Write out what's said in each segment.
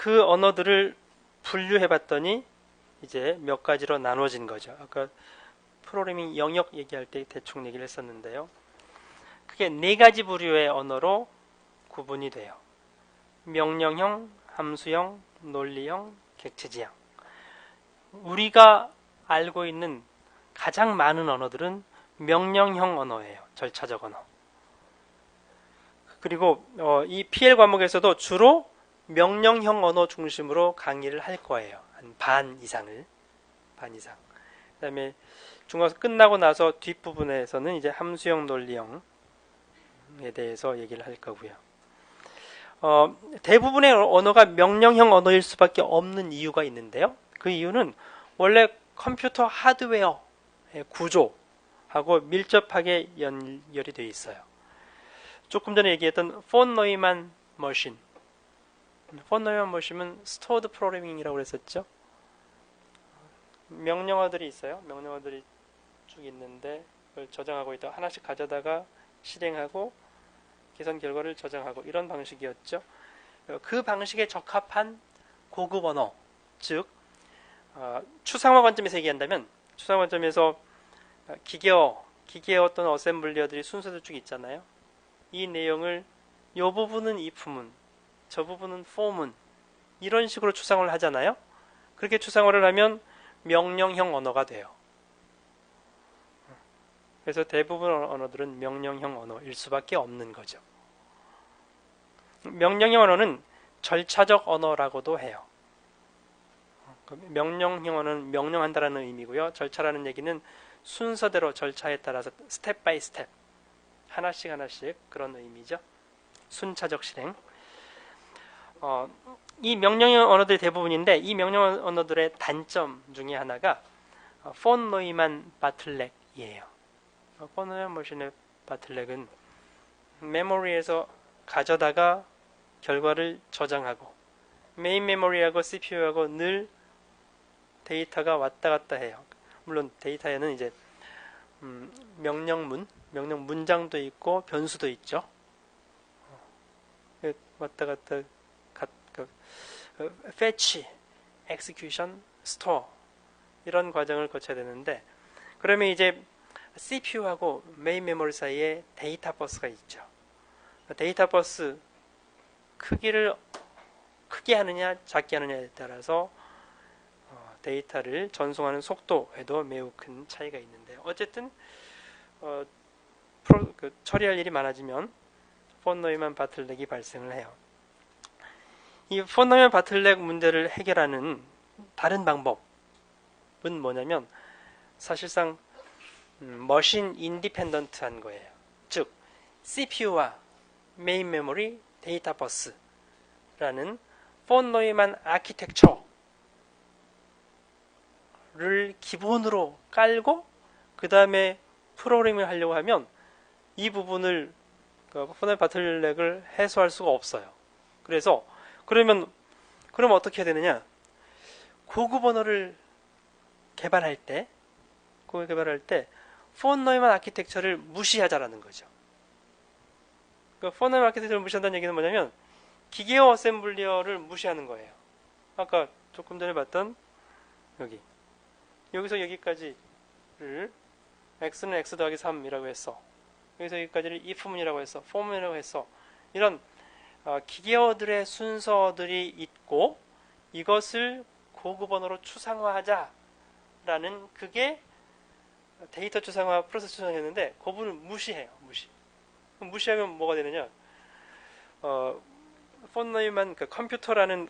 그 언어들을 분류해 봤더니 이제 몇 가지로 나눠진 거죠. 아까 프로그래밍 영역 얘기할 때 대충 얘기를 했었는데요. 그게 네 가지 부류의 언어로 구분이 돼요. 명령형, 함수형, 논리형, 객체지향. 우리가 알고 있는 가장 많은 언어들은 명령형 언어예요. 절차적 언어. 그리고 이 PL 과목에서도 주로 명령형 언어 중심으로 강의를 할 거예요. 한 반 이상을. 반 이상. 그다음에 중간고사 끝나고 나서 뒷부분에서는 이제 함수형, 논리형에 대해서 얘기를 할 거고요. 대부분의 언어가 명령형 언어일 수밖에 없는 이유가 있는데요. 그 이유는 원래 컴퓨터 하드웨어의 구조하고 밀접하게 연결이 되어 있어요. 조금 전에 얘기했던 폰 노이만 머신. 폰 노이만 머신은 스토어드 프로그래밍이라고 그랬었죠. 명령어들이 있어요. 명령어들이 쭉 있는데 그걸 저장하고 있다가 하나씩 가져다가 실행하고 계산 결과를 저장하고 이런 방식이었죠. 그 방식에 적합한 고급 언어, 즉 추상화 관점에서 얘기한다면 추상화 관점에서 기계어 또는 어셈블리어들이 순서대로 쭉 있잖아요. 이 내용을 이 부분은 if문, 저 부분은 for문 이런 식으로 추상화를 하잖아요. 그렇게 추상화를 하면 명령형 언어가 돼요. 그래서 대부분 언어들은 명령형 언어일 수밖에 없는 거죠. 명령형 언어는 절차적 언어라고도 해요. 명령형 언어는 명령한다라는 의미고요. 절차라는 얘기는 순서대로 절차에 따라서 스텝 바이 스텝 하나씩 그런 의미죠. 순차적 실행. 이 명령형 언어들이 대부분인데 이 명령형 언어들의 단점 중에 하나가 폰 노이만 바틀렉이에요. 폰 노이만 머신의 바틀렉은 메모리에서 가져다가 결과를 저장하고 메인 메모리하고 CPU하고 늘 데이터가 왔다 갔다 해요. 물론 데이터에는 이제 명령 문장도 있고 변수도 있죠. 왔다 갔다 fetch, execution, store 이런 과정을 거쳐야 되는데 그러면 이제 CPU하고 메인 메모리 사이에 데이터 버스가 있죠. 데이터 버스 크기를 크게 하느냐 작게 하느냐에 따라서 데이터를 전송하는 속도에도 매우 큰 차이가 있는데 어쨌든 처리할 일이 많아지면 폰 노이만 바틀렉이 발생을 해요. 이 폰 노이만 바틀렉 문제를 해결하는 다른 방법은 뭐냐면 사실상 머신 인디펜던트한 거예요. 즉 CPU와 메인 메모리 데이터 버스라는 폰 노이만 아키텍처를 기본으로 깔고 그 다음에 프로그래밍을 하려고 하면 이 부분을 폰 노이만 바틀렉을 해소할 수가 없어요. 그래서 그럼 어떻게 해야 되느냐? 고급 언어를 개발할 때 폰 노이만 아키텍처를 무시하자라는 거죠. 폰 노이만 아키텍처를 무시한다는 얘기는 뭐냐면 기계어 어셈블리어를 무시하는 거예요. 아까 조금 전에 봤던 여기서 여기까지를 x는 x 더하기 3이라고 했어. 여기서 여기까지를 if문이라고 했어. for문이라고 했어. 이런 기계어들의 순서들이 있고 이것을 고급 언어로 추상화하자라는 그게 데이터 추상화, 프로세스 추상화였는데 그 부분을 무시해요. 무시하면 뭐가 되느냐? 폰 노이만 컴퓨터라는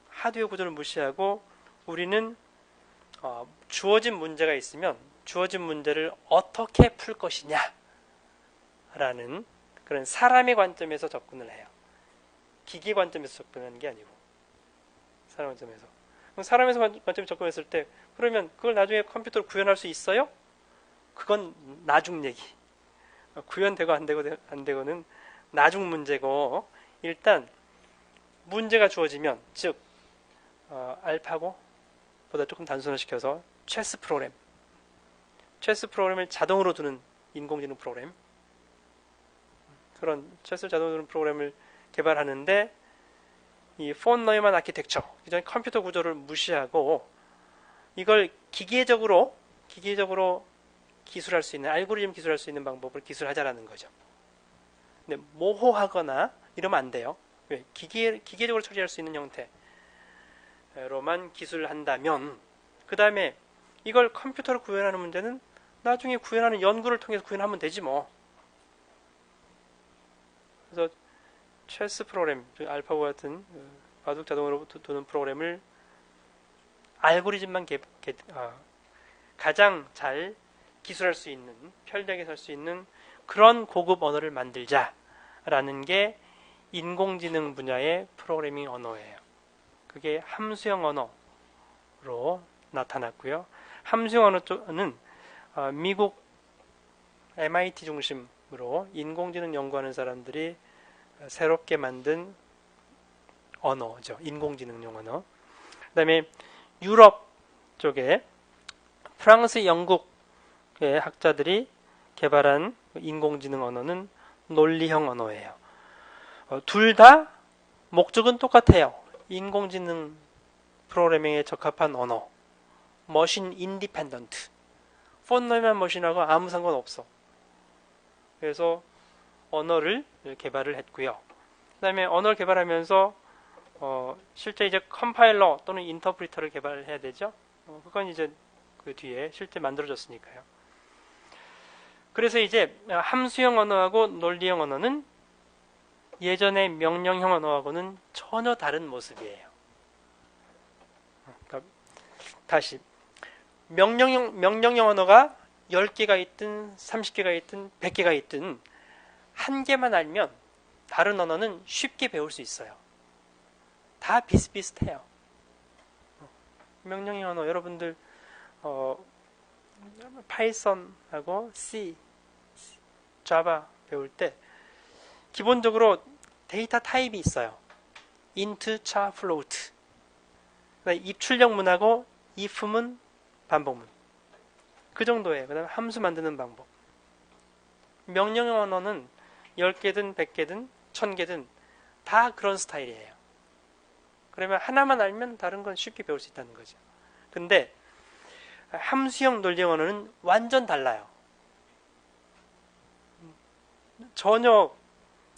하드웨어 구조를 무시하고 우리는 주어진 문제가 있으면 주어진 문제를 어떻게 풀 것이냐라는 그런 사람의 관점에서 접근을 해요. 기계 관점에서 접근하는 게 아니고 사람 관점에서. 그럼 사람에서 관점에서 접근했을 때 그러면 그걸 나중에 컴퓨터로 구현할 수 있어요? 그건 나중 얘기. 구현되고 안 되고는 나중 문제고 일단 문제가 주어지면 즉 알파고 보다 조금 단순화시켜서 체스 프로그램을 자동으로 두는 인공지능 프로그램 그런 체스를 자동으로 두는 프로그램을 개발하는데 이 폰 노이만 아키텍처, 기존의 컴퓨터 구조를 무시하고 이걸 기계적으로 기술할 수 있는, 알고리즘 기술할 수 있는 방법을 기술하자라는 거죠. 근데 모호하거나 이러면 안 돼요. 왜? 기계적으로 처리할 수 있는 형태로만 기술한다면, 그 다음에 이걸 컴퓨터로 구현하는 문제는 나중에 구현하는 연구를 통해서 구현하면 되지 뭐. 그래서 체스 프로그램, 알파고 같은 바둑 자동으로 도는 프로그램을 알고리즘만 가장 잘 기술할 수 있는, 편리하게 살 수 있는 그런 고급 언어를 만들자라는 게 인공지능 분야의 프로그래밍 언어예요. 그게 함수형 언어로 나타났고요. 함수형 언어 쪽은 미국 MIT 중심으로 인공지능 연구하는 사람들이 새롭게 만든 언어죠. 인공지능용 언어. 그 다음에 유럽 쪽에 프랑스, 영국의 학자들이 개발한 인공지능 언어는 논리형 언어예요. 둘 다 목적은 똑같아요. 인공지능 프로그래밍에 적합한 언어. 머신 인디펜던트. 폰 노이만 머신하고 아무 상관없어. 그래서 언어를 개발을 했고요. 그 다음에 언어를 개발하면서 실제 이제 컴파일러 또는 인터프리터를 개발해야 되죠. 그건 이제 그 뒤에 실제 만들어졌으니까요. 그래서 이제 함수형 언어하고 논리형 언어는 예전의 명령형 언어하고는 전혀 다른 모습이에요. 그러니까 다시 명령형 언어가 10개가 있든 30개가 있든 100개가 있든 한 개만 알면 다른 언어는 쉽게 배울 수 있어요. 다 비슷비슷해요. 명령형 언어 여러분들 파이썬하고 C, 자바 배울 때 기본적으로 데이터 타입이 있어요. int, char, float. 입출력문하고 if문, 반복문. 그 정도예요. 그 다음에 함수 만드는 방법. 명령형 언어는 10개든 100개든 1000개든 다 그런 스타일이에요. 그러면 하나만 알면 다른 건 쉽게 배울 수 있다는 거죠. 근데 함수형 논리형 언어는 완전 달라요. 전혀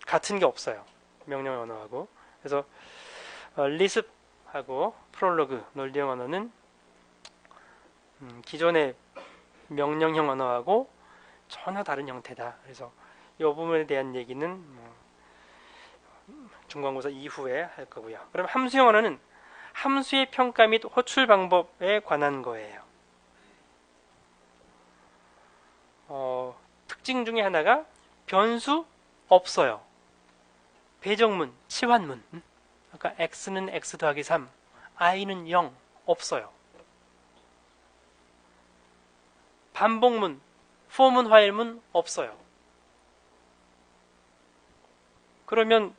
같은 게 없어요. 명령형 언어하고. 그래서 리습하고 프롤로그 논리형 언어는 기존의 명령형 언어하고 전혀 다른 형태다. 그래서 이 부분에 대한 얘기는 중간고사 이후에 할 거고요. 그럼 함수형 언어는 함수의 평가 및 호출 방법에 관한 거예요. 특징 중에 하나가 변수 없어요. 배정문, 치환문. 아까 x는 x 더하기 3, i는 0 없어요. 반복문, for문, while문 없어요. 그러면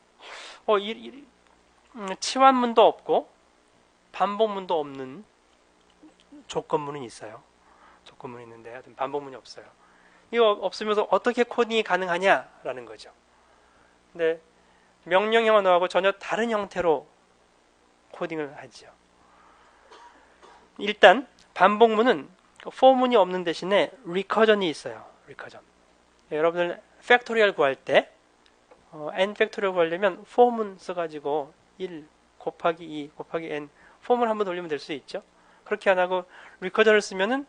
치환문도 없고 반복문도 없는 조건문은 있어요. 조건문이 있는데 하여튼 반복문이 없어요. 이거 없으면서 어떻게 코딩이 가능하냐라는 거죠. 근데 명령형 언어하고 전혀 다른 형태로 코딩을 하죠. 일단 반복문은 for문이 없는 대신에 recursion이 있어요. recursion. 여러분들 팩토리얼 구할 때 n 팩토리얼 구하려면 for문 써가지고 1 곱하기 2 곱하기 n for문 한번 돌리면 될 수 있죠. 그렇게 안 하고 recursion을 쓰면은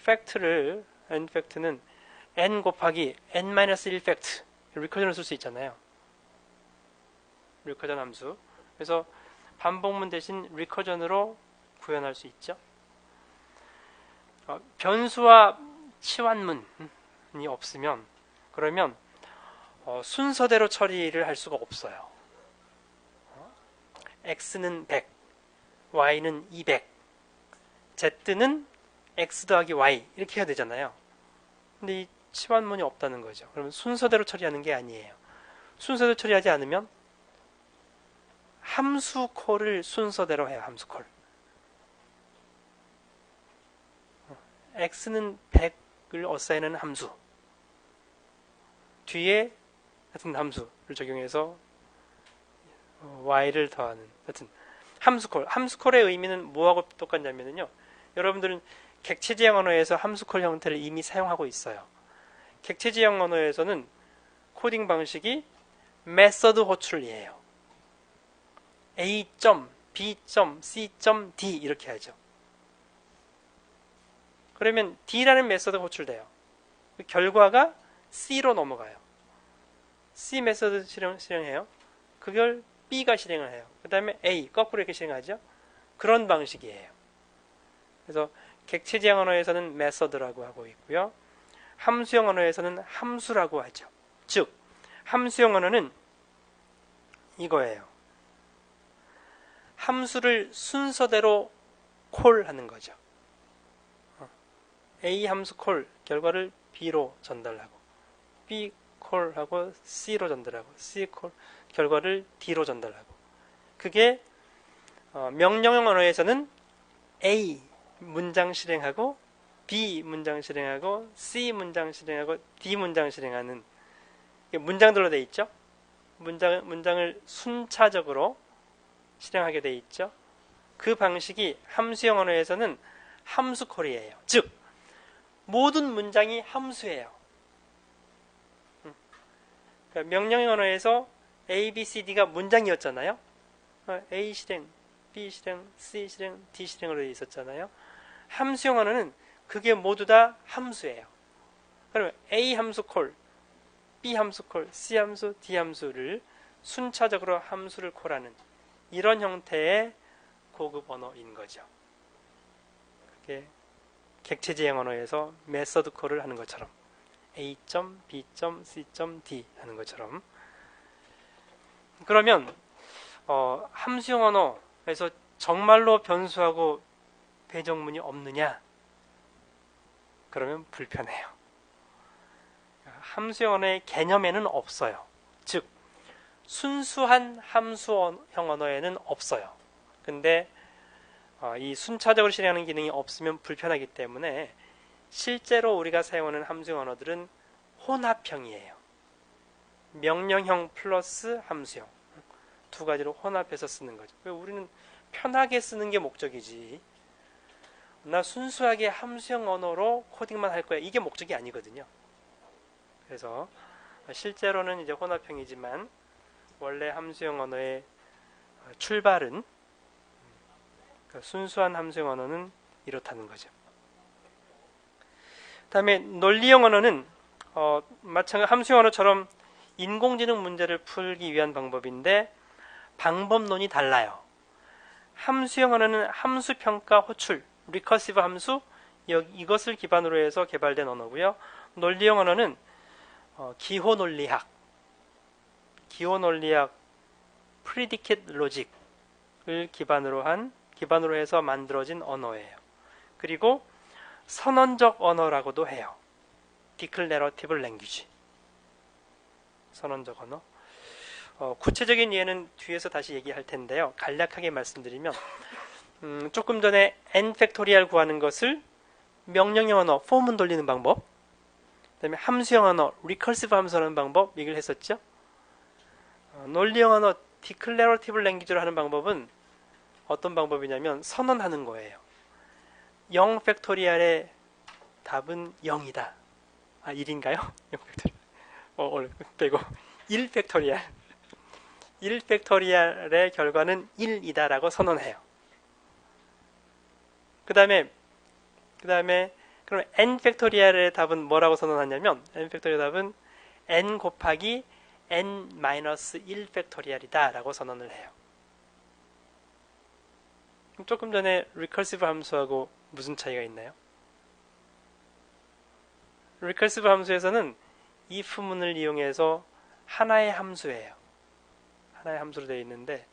팩트를 n 팩트는 n 곱하기 n-1 팩트 recursion을 쓸 수 있잖아요. recursion 함수. 그래서 반복문 대신 recursion으로 구현할 수 있죠. 변수와 치환문이 없으면 그러면 순서대로 처리를 할 수가 없어요. x는 100, y는 200, z는 x 더하기 y 이렇게 해야 되잖아요. 근데 이 치환문이 없다는 거죠. 그러면 순서대로 처리하는 게 아니에요. 순서대로 처리하지 않으면 함수 콜을 순서대로 해요. 함수 콜. x는 100을 어사인하는 함수 뒤에 같은 함수를 적용해서 y를 더하는. 하여튼 함수콜의 의미는 뭐하고 똑같냐면요. 여러분들은 객체지형 언어에서 함수콜 형태를 이미 사용하고 있어요. 객체지형 언어에서는 코딩 방식이 메서드 호출이에요. A. B. C. D 이렇게 하죠. 그러면 D라는 메서드가 호출돼요. 결과가 C로 넘어가요. C 메서드 실행해요. 그걸 B가 실행을 해요. 그 다음에 A 거꾸로 이렇게 실행하죠. 그런 방식이에요. 그래서 객체지형 언어에서는 메서드라고 하고 있고요. 함수형 언어에서는 함수라고 하죠. 즉 함수형 언어는 이거예요. 함수를 순서대로 콜하는 거죠. A 함수 콜 결과를 B로 전달하고 B 콜하고 C로 전달하고 C 콜 결과를 D로 전달하고 그게 명령형 언어에서는 A 문장 실행하고 B 문장 실행하고 C 문장 실행하고 D 문장 실행하는 문장들로 되어 있죠. 문장을 순차적으로 실행하게 되어 있죠. 그 방식이 함수형 언어에서는 함수콜이에요. 즉 모든 문장이 함수예요. 그러니까 명령형 언어에서 A, B, C, D가 문장이었잖아요. A 실행, B 실행, C 실행, D 실행으로 되어 있었잖아요. 함수형 언어는 그게 모두 다 함수예요. 그러면 A 함수 콜, B 함수 콜, C 함수, D 함수를 순차적으로 함수를 콜하는 이런 형태의 고급 언어인 거죠. 그게 객체지형 언어에서 메서드 콜을 하는 것처럼 A. B. C. D 하는 것처럼. 그러면 함수형 언어에서 정말로 변수하고 배정문이 없느냐? 그러면 불편해요. 함수형 언어의 개념에는 없어요. 즉 순수한 함수형 언어에는 없어요. 근데 이 순차적으로 실행하는 기능이 없으면 불편하기 때문에 실제로 우리가 사용하는 함수형 언어들은 혼합형이에요. 명령형 플러스 함수형 두 가지로 혼합해서 쓰는 거죠. 우리는 편하게 쓰는 게 목적이지 나 순수하게 함수형 언어로 코딩만 할 거야 이게 목적이 아니거든요. 그래서 실제로는 이제 혼합형이지만 원래 함수형 언어의 출발은 순수한 함수형 언어는 이렇다는 거죠. 다음에 논리형 언어는 마찬가지 함수형 언어처럼 인공지능 문제를 풀기 위한 방법인데 방법론이 달라요. 함수형 언어는 함수평가 호출, 리커시브 함수 이것을 기반으로 해서 개발된 언어고요. 논리형 언어는 기호논리학, predicate logic을 기반으로 해서 만들어진 언어예요. 그리고 선언적 언어라고도 해요. declarative language. 선언적 언어. 구체적인 예는 뒤에서 다시 얘기할 텐데요. 간략하게 말씀드리면 조금 전에 n 팩토리얼 구하는 것을 명령형 언어 폼문 돌리는 방법, 그다음에 함수형 언어 리커시브 함수라는 방법 얘기를 했었죠. 논리형 언어 declarative language로 하는 방법은 어떤 방법이냐면 선언하는 거예요. 0 팩토리얼의 답은 0이다. 1인가요? 0 팩토리얼. 빼고 1 팩토리얼. 1 팩토리얼의 결과는 1이다라고 선언해요. 그 다음에 그럼 n 팩토리얼의 답은 뭐라고 선언하냐면 n 팩토리얼 답은 n 곱하기 n-1 팩토리얼이다 라고 선언을 해요. 조금 전에 리커시브 함수하고 무슨 차이가 있나요? 리커시브 함수에서는 if문을 이용해서 하나의 함수예요. 하나의 함수로 되어 있는데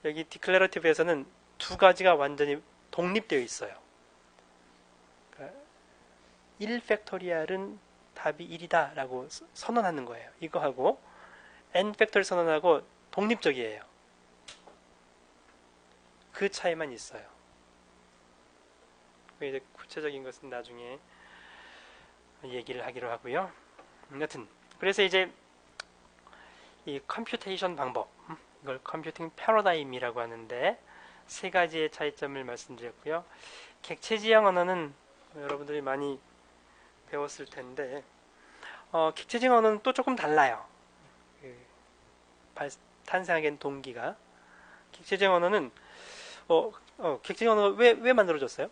여기 디클레러티브에서는 두 가지가 완전히 독립되어 있어요. 그러니까 1 팩토리얼은 답이 1이다 라고 선언하는 거예요. 이거하고 n 팩토리얼 선언하고 독립적이에요. 그 차이만 있어요. 이제 구체적인 것은 나중에 얘기를 하기로 하고요. 여튼 그래서 이제 이 컴퓨테이션 방법, 이걸 컴퓨팅 패러다임이라고 하는데 세 가지의 차이점을 말씀드렸고요. 객체지향 언어는 여러분들이 많이 배웠을 텐데 객체지향 언어는 또 조금 달라요. 탄생하게 된 동기가. 객체지향 언어는 객체지향 언어가 왜 만들어졌어요?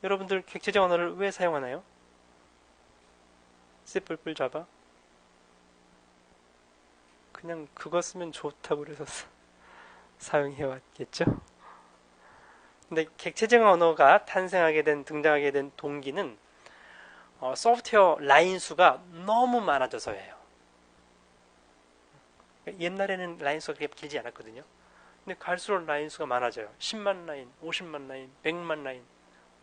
여러분들 객체지향 언어를 왜 사용하나요? C++, 자바? 그냥 그거 쓰면 좋다고 그래서 사용해왔겠죠? 근데 객체지향 언어가 등장하게 된 동기는 소프트웨어 라인 수가 너무 많아져서예요. 옛날에는 라인 수가 그렇게 길지 않았거든요. 근데 갈수록 라인 수가 많아져요. 10만 라인, 50만 라인, 100만 라인,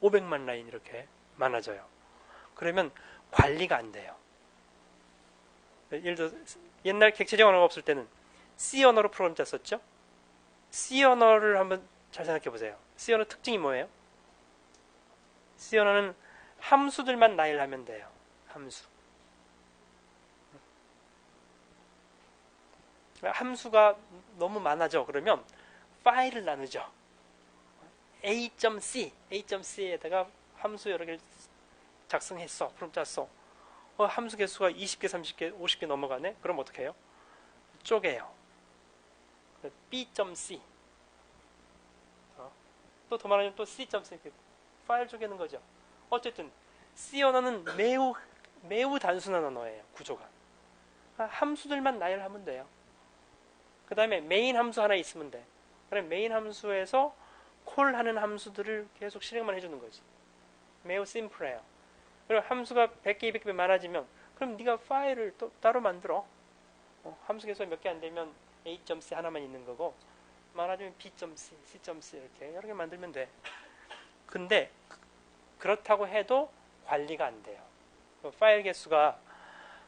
500만 라인 이렇게 많아져요. 그러면 관리가 안 돼요. 예를 들어 옛날 객체적 언어가 없을 때는 C 언어로 프로그램 짰었죠. C 언어를 한번 잘 생각해 보세요. C 언어 특징이 뭐예요? C 언어는 함수들만 나열하면 돼요. 함수. 함수가 너무 많아져. 그러면 파일을 나누죠. A.C에다가 함수 여러 개를 작성했어. 프로그램 짰어. 함수 개수가 20개, 30개, 50개 넘어가네? 그럼 어떻게 해요? 쪼개요. B.C. 또 더 말하면 또 C.C. 파일 쪼개는 거죠. 어쨌든 C 언어는 매우 단순한 언어예요. 구조가. 함수들만 나열하면 돼요. 그 다음에 메인 함수 하나 있으면 돼. 그럼 메인 함수에서 콜하는 함수들을 계속 실행만 해주는 거지. 매우 심플해요. 그리고 함수가 100개, 200개 많아지면 그럼 네가 파일을 또 따로 만들어. 함수 개수가 몇 개 안 되면 A.C 하나만 있는 거고 많아지면 B.C, C.C 이렇게 여러 개 만들면 돼. 근데 그렇다고 해도 관리가 안 돼요. 파일 개수가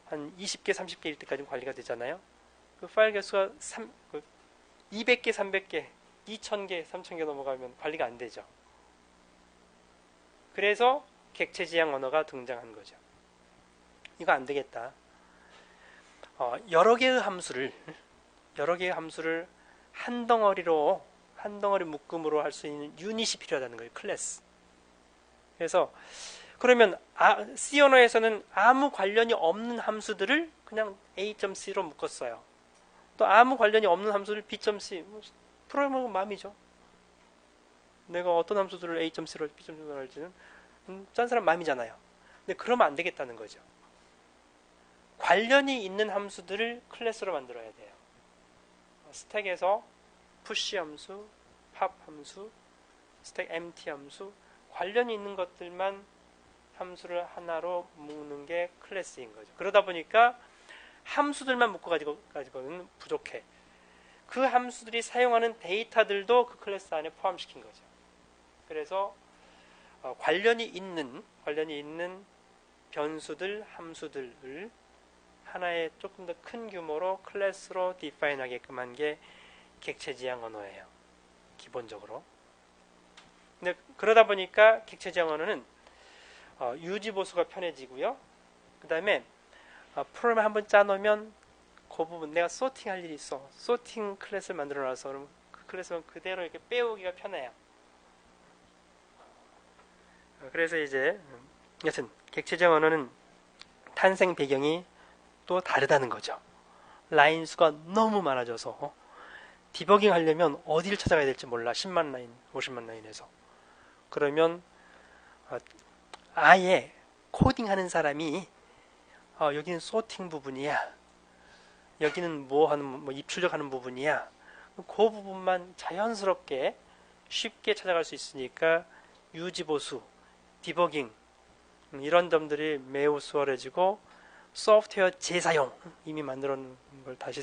한 20개, 30개일 때까지 관리가 되잖아요. 그 파일 개수가 200개, 300개, 2000개, 3000개 넘어가면 관리가 안 되죠. 그래서 객체지향 언어가 등장한 거죠. 이거 안 되겠다. 여러 개의 함수를 한 덩어리 묶음으로 할 수 있는 유닛이 필요하다는 거예요. 클래스. 그래서 그러면 C 언어에서는 아무 관련이 없는 함수들을 그냥 A.C로 묶었어요. 또 아무 관련이 없는 함수를 B.C. 프로그래머가 마음이죠. 내가 어떤 함수들을 A.C로 B.C로 할지는 짠 사람 마음이잖아요. 근데 그러면 안 되겠다는 거죠. 관련이 있는 함수들을 클래스로 만들어야 돼요. 스택에서 푸시 함수, 팝 함수, 스택 empty 함수, 관련이 있는 것들만 함수를 하나로 묶는 게 클래스인 거죠. 그러다 보니까 함수들만 묶어가지고는 부족해. 그 함수들이 사용하는 데이터들도 그 클래스 안에 포함시킨 거죠. 그래서 관련이 있는 변수들, 함수들을 하나의 조금 더 큰 규모로 클래스로 디파인하게끔 한 게 객체지향 언어예요. 기본적으로. 근데 그러다 보니까 객체지향 언어는 유지보수가 편해지고요. 그 다음에 프로그램을 한번 짜놓으면 그 부분 내가 소팅할 일이 있어. 소팅 클래스를 만들어놔서 그럼 그 클래스는 그대로 이렇게 빼오기가 편해요. 그래서 이제 여튼 객체지향 언어는 탄생 배경이 또 다르다는 거죠. 라인 수가 너무 많아져서 디버깅 하려면 어디를 찾아가야 될지 몰라. 10만 라인, 50만 라인에서. 그러면 아예 코딩하는 사람이 여기는 소팅 부분이야. 여기는 뭐 입출력하는 부분이야. 그 부분만 자연스럽게 쉽게 찾아갈 수 있으니까 유지보수, 디버깅 이런 점들이 매우 수월해지고 소프트웨어 재사용 이미 만들어 놓은 걸 다시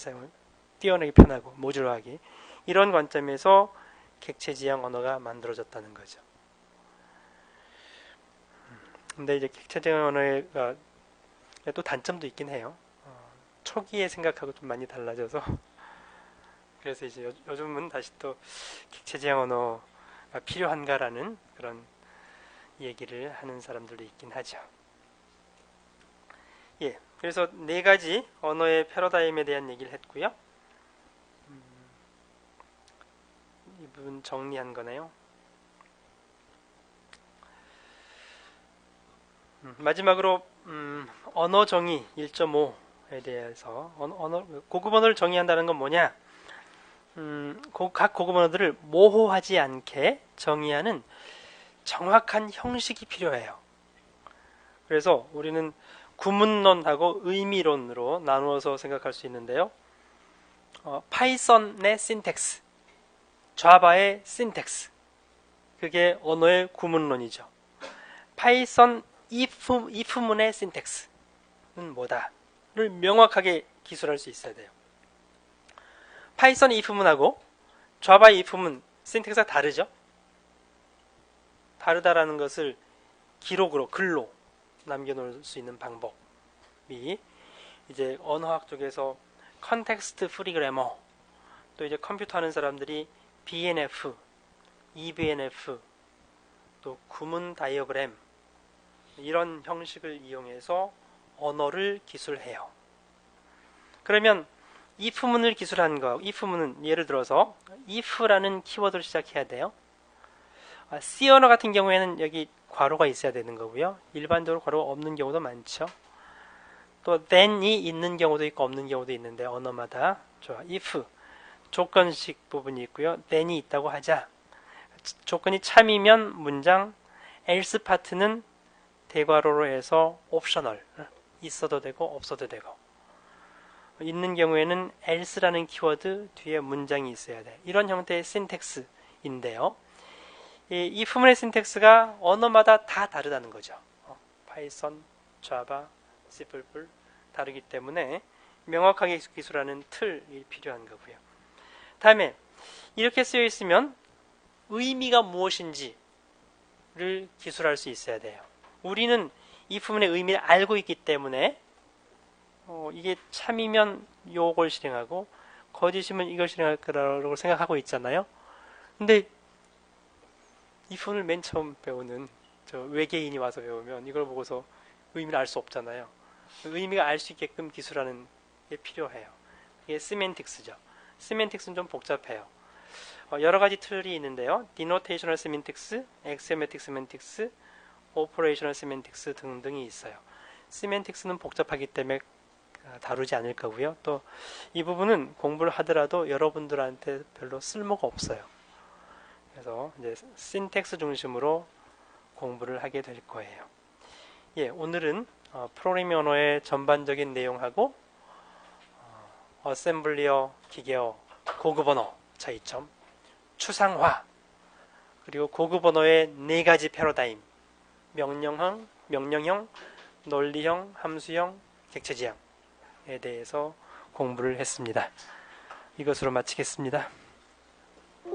띄워내기 편하고 모듈화하기 이런 관점에서 객체지향 언어가 만들어졌다는 거죠. 근데 이제 객체지향 언어가 또 단점도 있긴 해요. 초기에 생각하고 좀 많이 달라져서 그래서 이제 요즘은 다시 또 객체지향 언어가 필요한가라는 그런 얘기를 하는 사람들도 있긴 하죠. 예, 그래서 네 가지 언어의 패러다임에 대한 얘기를 했고요. 이 부분 정리한 거네요. 마지막으로 언어 정의 1.5에 대해서 고급 언어를 정의한다는 건 뭐냐? 각 고급 언어들을 모호하지 않게 정의하는 정확한 형식이 필요해요. 그래서 우리는 구문론하고 의미론으로 나누어서 생각할 수 있는데요. 파이썬의 신텍스, 자바의 신텍스, 그게 언어의 구문론이죠. 파이썬 if문의 신텍스는 뭐다를 명확하게 기술할 수 있어야 돼요. 파이썬 if문하고 자바의 if문 신텍스가 다르죠. 다르다라는 것을 기록으로, 글로 남겨놓을 수 있는 방법이 이제 언어학 쪽에서 컨텍스트 프리 그래머, 또 이제 컴퓨터 하는 사람들이 BNF, EBNF, 또 구문 다이어그램, 이런 형식을 이용해서 언어를 기술해요. 그러면 if문을 기술한 거, if문은 예를 들어서 if라는 키워드를 시작해야 돼요. C 언어 같은 경우에는 여기 괄호가 있어야 되는 거고요. 일반적으로 괄호가 없는 경우도 많죠. 또 then이 있는 경우도 있고 없는 경우도 있는데 언어마다 좋아. if 조건식 부분이 있고요. then이 있다고 하자. 조건이 참이면 문장, else 파트는 대괄호로 해서 옵셔널, 있어도 되고 없어도 되고, 있는 경우에는 else라는 키워드 뒤에 문장이 있어야 돼. 이런 형태의 신텍스인데요. 이 if문의 신텍스가 언어마다 다 다르다는 거죠. 파이썬, 자바, C++ 다르기 때문에 명확하게 기술하는 틀이 필요한 거고요. 다음에 이렇게 쓰여 있으면 의미가 무엇인지를 기술할 수 있어야 돼요. 우리는 if문의 의미를 알고 있기 때문에 이게 참이면 요걸 실행하고 거짓이면 이걸 실행할 거라고 생각하고 있잖아요. 근데 if문을 맨 처음 배우는 저 외계인이 와서 배우면 이걸 보고서 의미를 알 수 없잖아요. 의미가 알 수 있게끔 기술하는 게 필요해요. 이게 시멘틱스죠. 시멘틱스는 좀 복잡해요. 여러 가지 틀이 있는데요. denotational semantics, axiomatic semantics, operational semantics 등등이 있어요. 시멘틱스는 복잡하기 때문에 다루지 않을 거고요. 또 이 부분은 공부를 하더라도 여러분들한테 별로 쓸모가 없어요. 그래서 이제 신텍스 중심으로 공부를 하게 될 거예요. 예, 오늘은 프로그래밍 언어의 전반적인 내용하고 어셈블리어, 기계어, 고급 언어 차이점, 추상화, 그리고 고급 언어의 4가지 패러다임, 명령형, 논리형, 함수형, 객체지향에 대해서 공부를 했습니다. 이것으로 마치겠습니다.